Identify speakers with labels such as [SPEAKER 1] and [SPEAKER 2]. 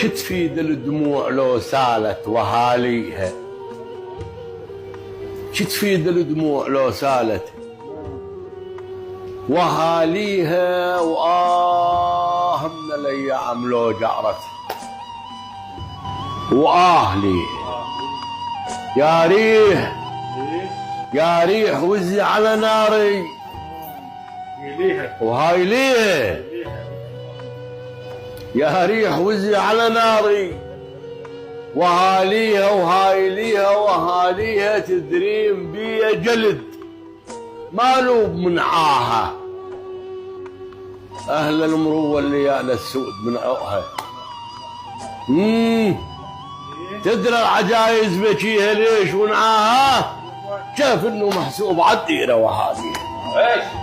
[SPEAKER 1] تفيد الدموع لو سالت وهاليها؟ تفيد الدموع لو سالت وهاليها؟ من الايام لو جعرت لي يا ريح يا ريح وزي على ناري وهاي ليه يا ريح وزي على ناري وهاليها تدريم بيا جلد مالوب من عاها اهل المروه اللي يانا السود من عوها. تدري العجايز بكيها ليش ونعاها؟ شاف انه محسوب عالديره وهاليها.